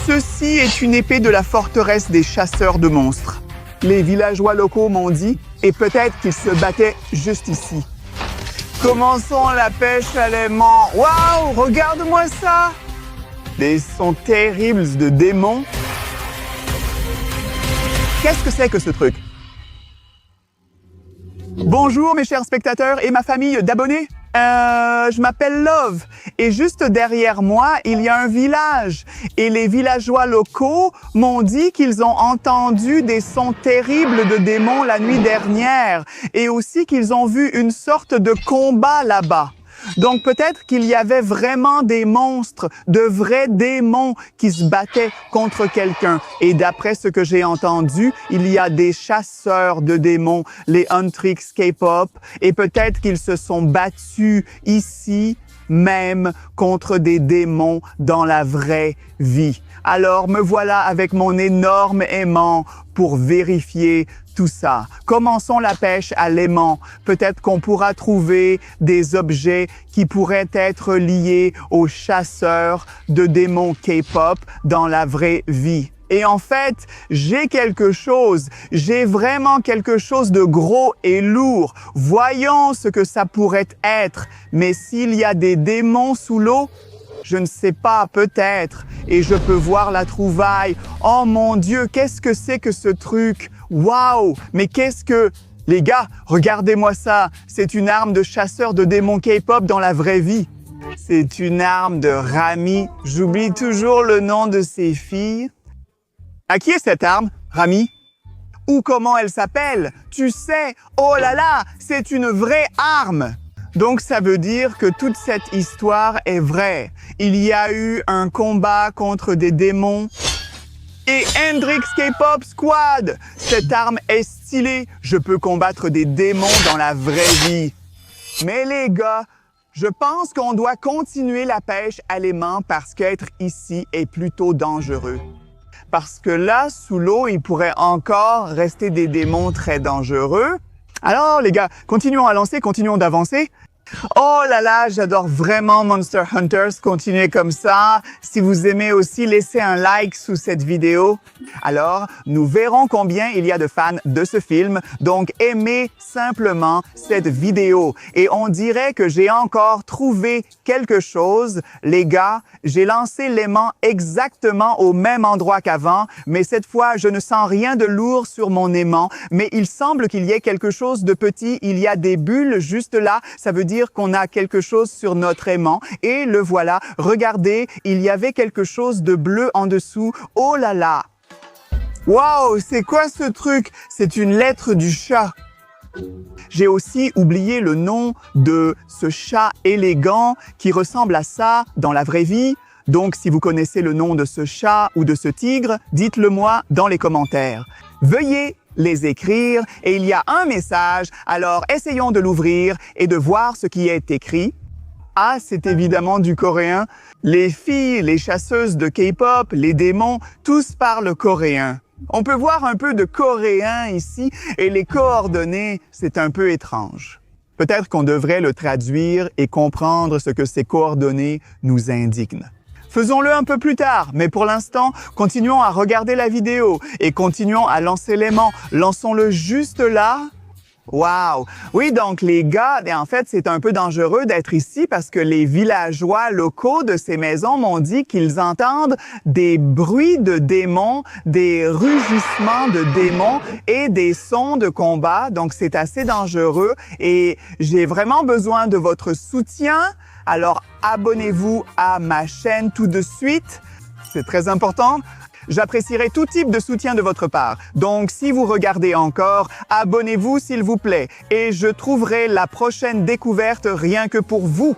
Ceci est une épée de la forteresse des chasseurs de monstres. Les villageois locaux m'ont dit, et peut-être qu'ils se battaient juste ici. Commençons la pêche à l'aimant. Waouh, regarde-moi ça! Des sons terribles de démons. Qu'est-ce que c'est que ce truc? Bonjour mes chers spectateurs et ma famille d'abonnés. Je m'appelle Love et juste derrière moi, il y a un village. Et les villageois locaux m'ont dit qu'ils ont entendu des sons terribles de démons la nuit dernière et aussi qu'ils ont vu une sorte de combat là-bas. Donc peut-être qu'il y avait vraiment des monstres, de vrais démons qui se battaient contre quelqu'un. Et d'après ce que j'ai entendu, il y a des chasseurs de démons, les Huntrix K-pop, et peut-être qu'ils se sont battus ici même contre des démons dans la vraie vie. Alors me voilà avec mon énorme aimant pour vérifier tout ça. Commençons la pêche à l'aimant. Peut-être qu'on pourra trouver des objets qui pourraient être liés aux chasseurs de démons K-pop dans la vraie vie. Et en fait, j'ai vraiment quelque chose de gros et lourd. Voyons ce que ça pourrait être. Mais s'il y a des démons sous l'eau, je ne sais pas, peut-être. Et je peux voir la trouvaille. Oh mon Dieu, qu'est-ce que c'est que ce truc? Waouh! Mais qu'est-ce que... Les gars, regardez-moi ça. C'est une arme de chasseur de démons K-pop dans la vraie vie. C'est une arme de Rami. J'oublie toujours le nom de ses filles. À qui est cette arme, Rami? Ou comment elle s'appelle? Tu sais, oh là là, c'est une vraie arme! Donc ça veut dire que toute cette histoire est vraie. Il y a eu un combat contre des démons. Et Hendrix K-pop Squad! Cette arme est stylée. Je peux combattre des démons dans la vraie vie. Mais les gars, je pense qu'on doit continuer la pêche à l'aimant parce qu'être ici est plutôt dangereux. Parce que là, sous l'eau, il pourrait encore rester des démons très dangereux. Alors, les gars, continuons à lancer, continuons d'avancer. Oh là là, j'adore vraiment Monster Hunters. Continuez comme ça. Si vous aimez aussi, laissez un like sous cette vidéo. Alors, nous verrons combien il y a de fans de ce film. Donc, aimez simplement cette vidéo. Et on dirait que j'ai encore trouvé quelque chose. Les gars, j'ai lancé l'aimant exactement au même endroit qu'avant. Mais cette fois, je ne sens rien de lourd sur mon aimant. Mais il semble qu'il y ait quelque chose de petit. Il y a des bulles juste là. Ça veut dire qu'on a quelque chose sur notre aimant et le voilà. Regardez, il y avait quelque chose de bleu en dessous. Oh là là! Waouh, c'est quoi ce truc? C'est une lettre du chat. J'ai aussi oublié le nom de ce chat élégant qui ressemble à ça dans la vraie vie. Donc, si vous connaissez le nom de ce chat ou de ce tigre, dites-le moi dans les commentaires. Veuillez les écrire et il y a un message, alors essayons de l'ouvrir et de voir ce qui est écrit. Ah, c'est évidemment du coréen. Les filles, les chasseuses de K-pop, les démons, tous parlent coréen. On peut voir un peu de coréen ici et les coordonnées, c'est un peu étrange. Peut-être qu'on devrait le traduire et comprendre ce que ces coordonnées nous indiquent. Faisons-le un peu plus tard, mais pour l'instant, continuons à regarder la vidéo et continuons à lancer l'aimant. Lançons-le juste là. Wow! Oui, donc les gars, en fait, c'est un peu dangereux d'être ici parce que les villageois locaux de ces maisons m'ont dit qu'ils entendent des bruits de démons, des rugissements de démons et des sons de combat. Donc, c'est assez dangereux et j'ai vraiment besoin de votre soutien. Alors, abonnez-vous à ma chaîne tout de suite. C'est très important. J'apprécierai tout type de soutien de votre part. Donc, si vous regardez encore, abonnez-vous s'il vous plaît. Et je trouverai la prochaine découverte rien que pour vous.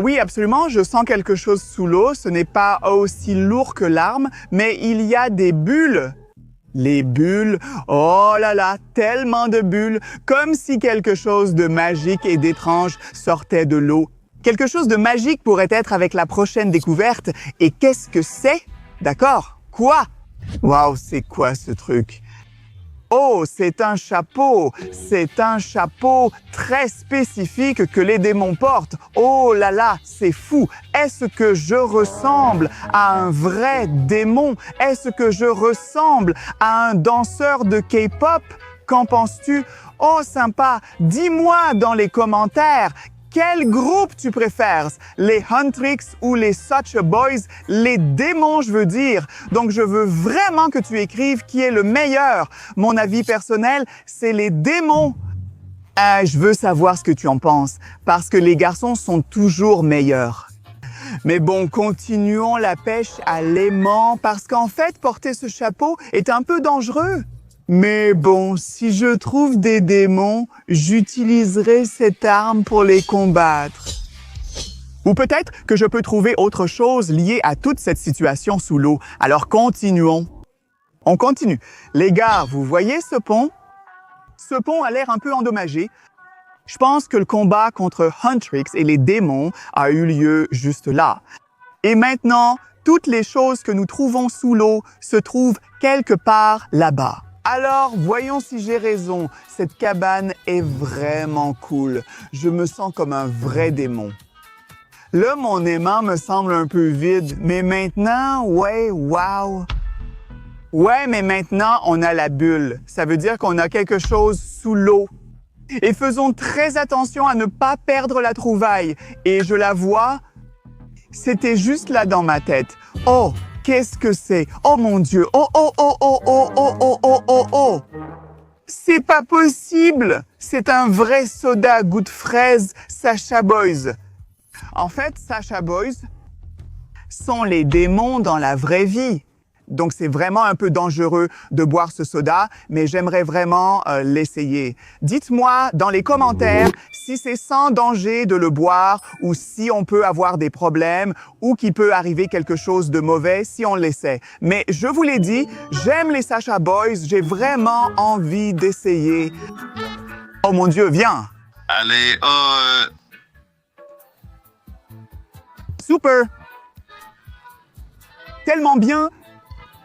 Oui, absolument, je sens quelque chose sous l'eau. Ce n'est pas aussi lourd que l'arme, mais il y a des bulles. Les bulles, oh là là, tellement de bulles, comme si quelque chose de magique et d'étrange sortait de l'eau. Quelque chose de magique pourrait être avec la prochaine découverte. Et qu'est-ce que c'est? D'accord? Quoi? Waouh, c'est quoi ce truc? Oh, c'est un chapeau. C'est un chapeau très spécifique que les démons portent. Oh là là, c'est fou. Est-ce que je ressemble à un vrai démon? Est-ce que je ressemble à un danseur de K-pop? Qu'en penses-tu? Oh, sympa. Dis-moi dans les commentaires. Quel groupe tu préfères? Les Huntrix ou les Sacha Boys? Les démons, je veux dire. Donc, je veux vraiment que tu écrives qui est le meilleur. Mon avis personnel, c'est les démons. Je veux savoir ce que tu en penses, parce que les garçons sont toujours meilleurs. Mais bon, continuons la pêche à l'aimant, parce qu'en fait, porter ce chapeau est un peu dangereux. Mais bon, si je trouve des démons, j'utiliserai cette arme pour les combattre. Ou peut-être que je peux trouver autre chose liée à toute cette situation sous l'eau. Alors continuons. On continue. Les gars, vous voyez ce pont? Ce pont a l'air un peu endommagé. Je pense que le combat contre Huntrix et les démons a eu lieu juste là. Et maintenant, toutes les choses que nous trouvons sous l'eau se trouvent quelque part là-bas. Alors, voyons si j'ai raison. Cette cabane est vraiment cool. Je me sens comme un vrai démon. Là, mon aimant me semble un peu vide. Mais maintenant, ouais, wow. Ouais, mais maintenant, on a la bulle. Ça veut dire qu'on a quelque chose sous l'eau. Et faisons très attention à ne pas perdre la trouvaille. Et je la vois, c'était juste là dans ma tête. Oh! Qu'est-ce que c'est? Oh mon Dieu! Oh, oh, oh, oh, oh, oh, oh, oh, oh, oh! C'est pas possible! C'est un vrai soda goût de fraise Sacha Boys. En fait, Sacha Boys sont les démons dans la vraie vie. Donc, c'est vraiment un peu dangereux de boire ce soda, mais j'aimerais vraiment l'essayer. Dites-moi dans les commentaires si c'est sans danger de le boire ou si on peut avoir des problèmes ou qu'il peut arriver quelque chose de mauvais si on l'essaie. Mais je vous l'ai dit, j'aime les Sacha Boys, j'ai vraiment envie d'essayer. Oh mon Dieu, viens! Allez, Super! Tellement bien!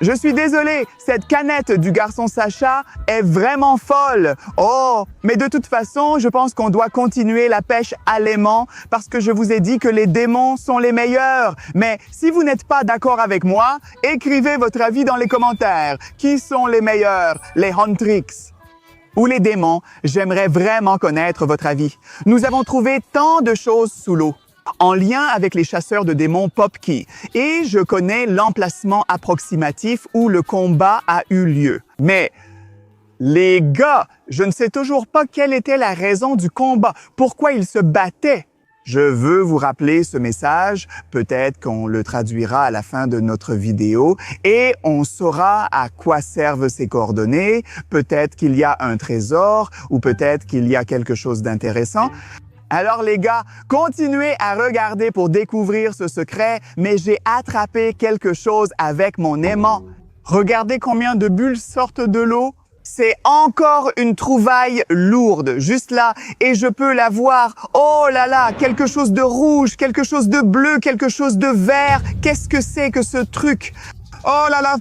Je suis désolé, cette canette du garçon Sacha est vraiment folle. Oh, mais de toute façon, je pense qu'on doit continuer la pêche à l'aimant parce que je vous ai dit que les démons sont les meilleurs. Mais si vous n'êtes pas d'accord avec moi, écrivez votre avis dans les commentaires. Qui sont les meilleurs? Les Huntrix ou les démons? J'aimerais vraiment connaître votre avis. Nous avons trouvé tant de choses sous l'eau en lien avec les chasseurs de démons Popkey. Et je connais l'emplacement approximatif où le combat a eu lieu. Mais les gars, je ne sais toujours pas quelle était la raison du combat, pourquoi ils se battaient. Je veux vous rappeler ce message, peut-être qu'on le traduira à la fin de notre vidéo et on saura à quoi servent ces coordonnées, peut-être qu'il y a un trésor ou peut-être qu'il y a quelque chose d'intéressant. Alors les gars, continuez à regarder pour découvrir ce secret, mais j'ai attrapé quelque chose avec mon aimant. Regardez combien de bulles sortent de l'eau. C'est encore une trouvaille lourde, juste là, et je peux la voir. Oh là là, quelque chose de rouge, quelque chose de bleu, quelque chose de vert. Qu'est-ce que c'est que ce truc? Oh là là!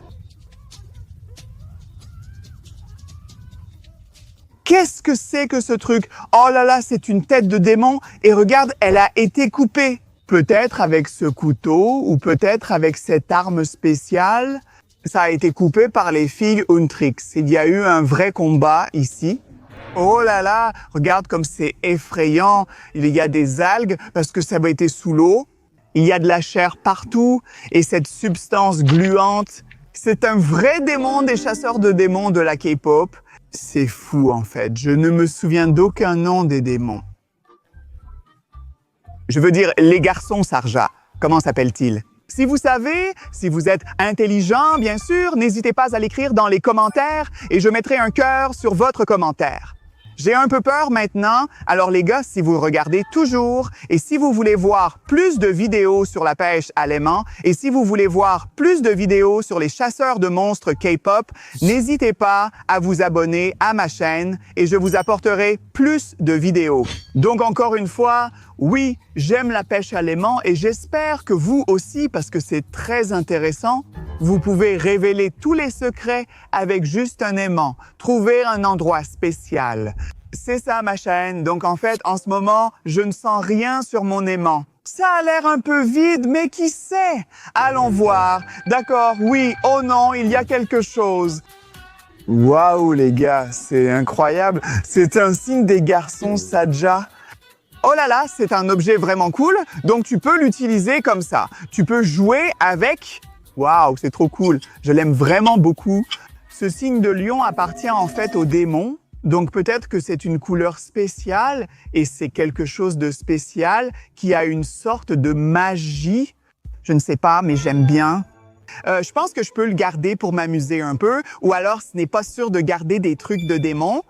Qu'est-ce que c'est que ce truc? Oh là là, c'est une tête de démon et regarde, elle a été coupée. Peut-être avec ce couteau ou peut-être avec cette arme spéciale. Ça a été coupé par les filles Huntrix. Il y a eu un vrai combat ici. Oh là là, regarde comme c'est effrayant. Il y a des algues parce que ça a été sous l'eau. Il y a de la chair partout et cette substance gluante. C'est un vrai démon des chasseurs de démons de la K-pop. C'est fou en fait, je ne me souviens d'aucun nom des démons. Je veux dire, les garçons Sarja, comment s'appellent-ils? Si vous savez, si vous êtes intelligent, bien sûr, n'hésitez pas à l'écrire dans les commentaires et je mettrai un cœur sur votre commentaire. J'ai un peu peur maintenant, alors les gars, si vous regardez toujours et si vous voulez voir plus de vidéos sur la pêche à l'aimant et si vous voulez voir plus de vidéos sur les chasseurs de monstres K-pop, n'hésitez pas à vous abonner à ma chaîne et je vous apporterai plus de vidéos. Donc encore une fois, Oui, j'aime la pêche à l'aimant et j'espère que vous aussi, parce que c'est très intéressant, vous pouvez révéler tous les secrets avec juste un aimant. Trouver un endroit spécial. C'est ça ma chaîne. Donc en fait, en ce moment, je ne sens rien sur mon aimant. Ça a l'air un peu vide, mais qui sait? Allons voir. D'accord, oui, oh non, il y a quelque chose. Waouh les gars, c'est incroyable. C'est un signe des garçons Saja. Oh là là, c'est un objet vraiment cool, donc tu peux l'utiliser comme ça. Tu peux jouer avec. Waouh, c'est trop cool. Je l'aime vraiment beaucoup. Ce signe de lion appartient en fait au démon. Donc peut-être que c'est une couleur spéciale et c'est quelque chose de spécial qui a une sorte de magie. Je ne sais pas, mais j'aime bien. Je pense que je peux le garder pour m'amuser un peu, ou alors ce n'est pas sûr de garder des trucs de démons.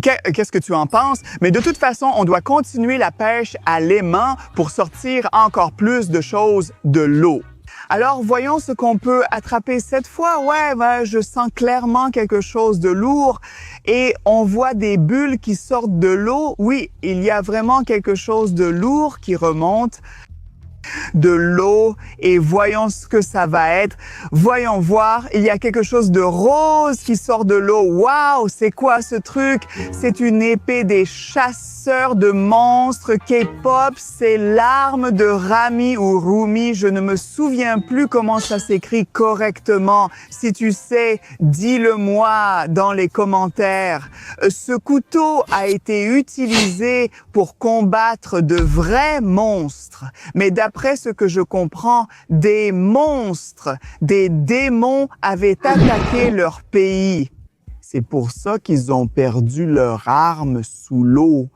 Qu'est-ce que tu en penses? Mais de toute façon, on doit continuer la pêche à l'aimant pour sortir encore plus de choses de l'eau. Alors, voyons ce qu'on peut attraper cette fois. Ouais, je sens clairement quelque chose de lourd et on voit des bulles qui sortent de l'eau. Oui, il y a vraiment quelque chose de lourd qui remonte de l'eau et voyons ce que ça va être. Voyons voir, il y a quelque chose de rose qui sort de l'eau. Waouh, c'est quoi ce truc? C'est une épée des chasseurs de monstres K-pop. C'est l'arme de Rami ou Rumi. Je ne me souviens plus comment ça s'écrit correctement. Si tu sais, dis-le-moi dans les commentaires. Ce couteau a été utilisé pour combattre de vrais monstres. Mais d'après ce que je comprends, des monstres, des démons avaient attaqué leur pays. C'est pour ça qu'ils ont perdu leur arme sous l'eau.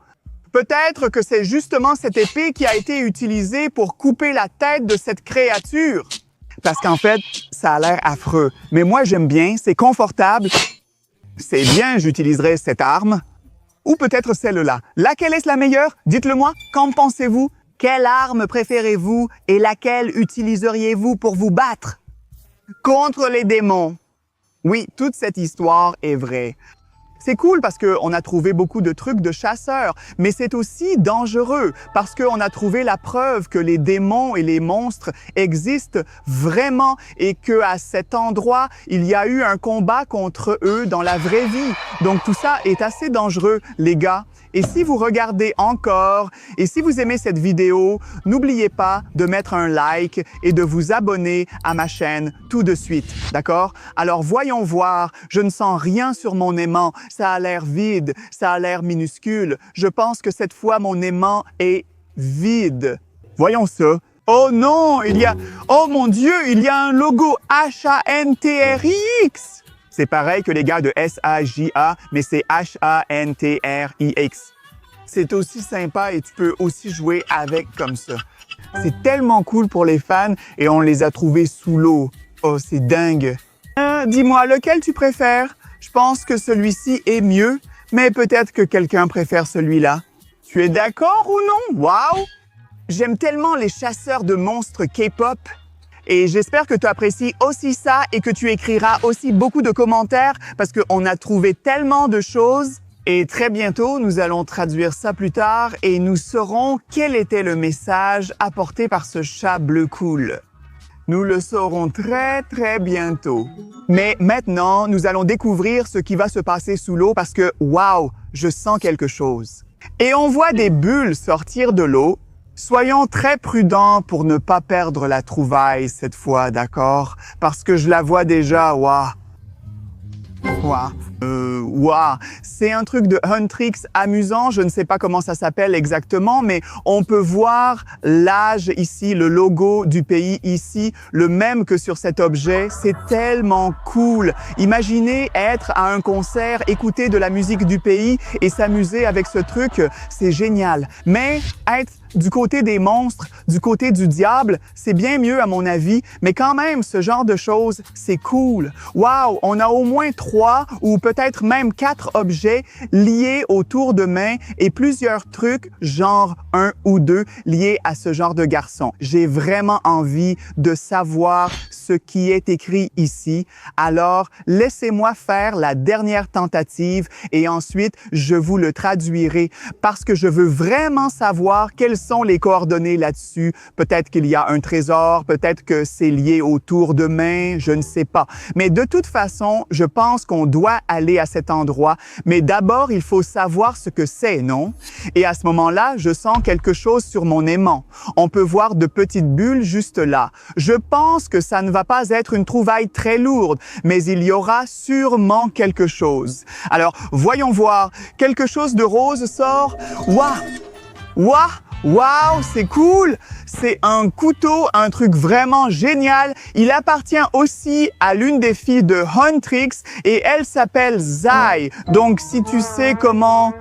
Peut-être que c'est justement cette épée qui a été utilisée pour couper la tête de cette créature. Parce qu'en fait, ça a l'air affreux. Mais moi, j'aime bien, c'est confortable. C'est bien, j'utiliserai cette arme. Ou peut-être celle-là. Laquelle est la meilleure? Dites-le-moi, qu'en pensez-vous? Quelle arme préférez-vous et laquelle utiliseriez-vous pour vous battre? Contre les démons. Oui, toute cette histoire est vraie. C'est cool parce qu'on a trouvé beaucoup de trucs de chasseurs, mais c'est aussi dangereux parce qu'on a trouvé la preuve que les démons et les monstres existent vraiment et qu'à cet endroit, il y a eu un combat contre eux dans la vraie vie. Donc tout ça est assez dangereux, les gars. Et si vous regardez encore, et si vous aimez cette vidéo, n'oubliez pas de mettre un like et de vous abonner à ma chaîne tout de suite, d'accord? Alors voyons voir, je ne sens rien sur mon aimant, ça a l'air vide, ça a l'air minuscule. Je pense que cette fois mon aimant est vide. Voyons ça. Oh non, oh mon Dieu, il y a un logo H-A-N-T-R-I-X. C'est pareil que les gars de S-A-J-A, mais c'est H-A-N-T-R-I-X. C'est aussi sympa et tu peux aussi jouer avec comme ça. C'est tellement cool pour les fans et on les a trouvés sous l'eau. Oh, c'est dingue. Dis-moi, lequel tu préfères? Je pense que celui-ci est mieux, mais peut-être que quelqu'un préfère celui-là. Tu es d'accord ou non? Waouh! J'aime tellement les chasseurs de monstres K-pop. Et j'espère que tu apprécies aussi ça et que tu écriras aussi beaucoup de commentaires parce qu'on a trouvé tellement de choses. Et très bientôt, nous allons traduire ça plus tard et nous saurons quel était le message apporté par ce chat bleu cool. Nous le saurons très bientôt. Mais maintenant, nous allons découvrir ce qui va se passer sous l'eau parce que, waouh, je sens quelque chose. Et on voit des bulles sortir de l'eau. Soyons très prudents pour ne pas perdre la trouvaille cette fois, d'accord? Parce que je la vois déjà, waouh. C'est un truc de Huntrix amusant, je ne sais pas comment ça s'appelle exactement, mais on peut voir l'âge ici, le logo du pays ici, le même que sur cet objet. C'est tellement cool. Imaginez être à un concert, écouter de la musique du pays et s'amuser avec ce truc, c'est génial. Mais être du côté des monstres, du côté du diable, c'est bien mieux à mon avis, mais quand même, ce genre de choses, c'est cool. Waouh, on a au moins 3 ou peut-être même 4 objets liés au tour de main et plusieurs trucs, genre 1 ou 2, liés à ce genre de garçon. J'ai vraiment envie de savoir ce qui est écrit ici. Alors, laissez-moi faire la dernière tentative et ensuite, je vous le traduirai parce que je veux vraiment savoir quelles sont les coordonnées là-dessus. Peut-être qu'il y a un trésor, peut-être que c'est lié au tour de main, je ne sais pas. Mais de toute façon, je pense qu'on doit aller à cet endroit. Mais d'abord, il faut savoir ce que c'est, non? Et à ce moment-là, je sens quelque chose sur mon aimant. On peut voir de petites bulles juste là. Je pense que ça ne va pas être une trouvaille très lourde, mais il y aura sûrement quelque chose. Alors, voyons voir. Quelque chose de rose sort. Waouh! Waouh! Wow, c'est cool! C'est un couteau, un truc vraiment génial. Il appartient aussi à l'une des filles de Huntrix et elle s'appelle Zai. Donc, si tu sais comment...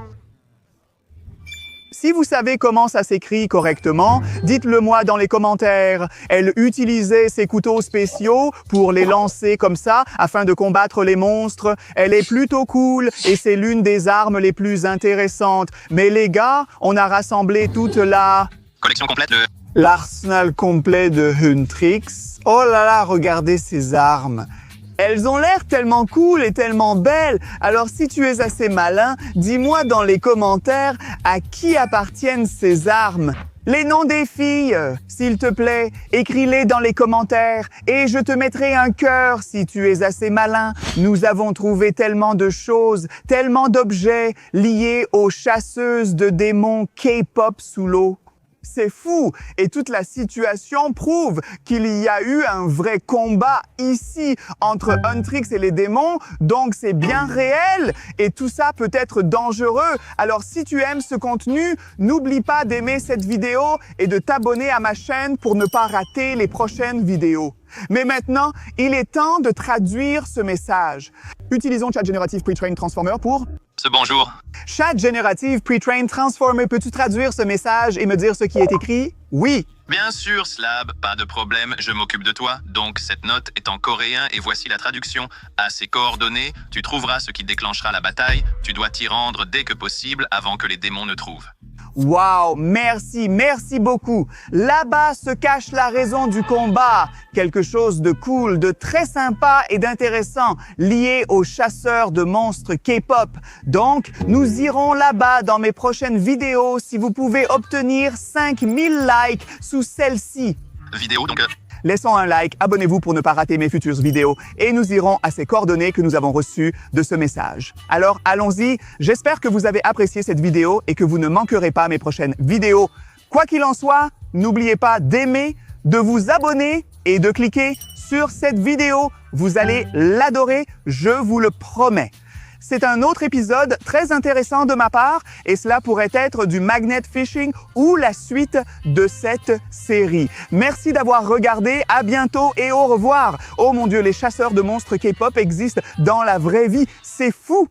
Si vous savez comment ça s'écrit correctement, dites-le moi dans les commentaires. Elle utilisait ses couteaux spéciaux pour les lancer comme ça afin de combattre les monstres. Elle est plutôt cool et c'est l'une des armes les plus intéressantes. Mais les gars, on a rassemblé toute la... Collection complète de... L'arsenal complet de Huntrix. Oh là là, regardez ces armes. Elles ont l'air tellement cool et tellement belles. Alors si tu es assez malin, dis-moi dans les commentaires à qui appartiennent ces armes. Les noms des filles, s'il te plaît, écris-les dans les commentaires et je te mettrai un cœur si tu es assez malin. Nous avons trouvé tellement de choses, tellement d'objets liés aux chasseuses de démons K-pop sous l'eau. C'est fou et toute la situation prouve qu'il y a eu un vrai combat ici entre Huntrix et les démons, donc c'est bien réel et tout ça peut être dangereux. Alors si tu aimes ce contenu, n'oublie pas d'aimer cette vidéo et de t'abonner à ma chaîne pour ne pas rater les prochaines vidéos. Mais maintenant, il est temps de traduire ce message. Utilisons Chat Generative Pre-Trained Transformer pour... Ce bonjour. Chat Generative Pre-Trained Transformer, peux-tu traduire ce message et me dire ce qui est écrit? Oui. Bien sûr, Slab, pas de problème, je m'occupe de toi. Donc, cette note est en coréen et voici la traduction. À ces coordonnées, tu trouveras ce qui déclenchera la bataille. Tu dois t'y rendre dès que possible avant que les démons ne trouvent. Wow, merci beaucoup. Là-bas se cache la raison du combat. Quelque chose de cool, de très sympa et d'intéressant, lié aux chasseurs de monstres K-pop. Donc, nous irons là-bas dans mes prochaines vidéos si vous pouvez obtenir 5000 likes sous celle-ci. Vidéo donc... Laissons un like, abonnez-vous pour ne pas rater mes futures vidéos et nous irons à ces coordonnées que nous avons reçues de ce message. Alors, allons-y. J'espère que vous avez apprécié cette vidéo et que vous ne manquerez pas mes prochaines vidéos. Quoi qu'il en soit, n'oubliez pas d'aimer, de vous abonner et de cliquer sur cette vidéo. Vous allez l'adorer, je vous le promets. C'est un autre épisode très intéressant de ma part et cela pourrait être du magnet fishing ou la suite de cette série. Merci d'avoir regardé, à bientôt et au revoir. Oh mon Dieu, les chasseurs de monstres K-pop existent dans la vraie vie, c'est fou!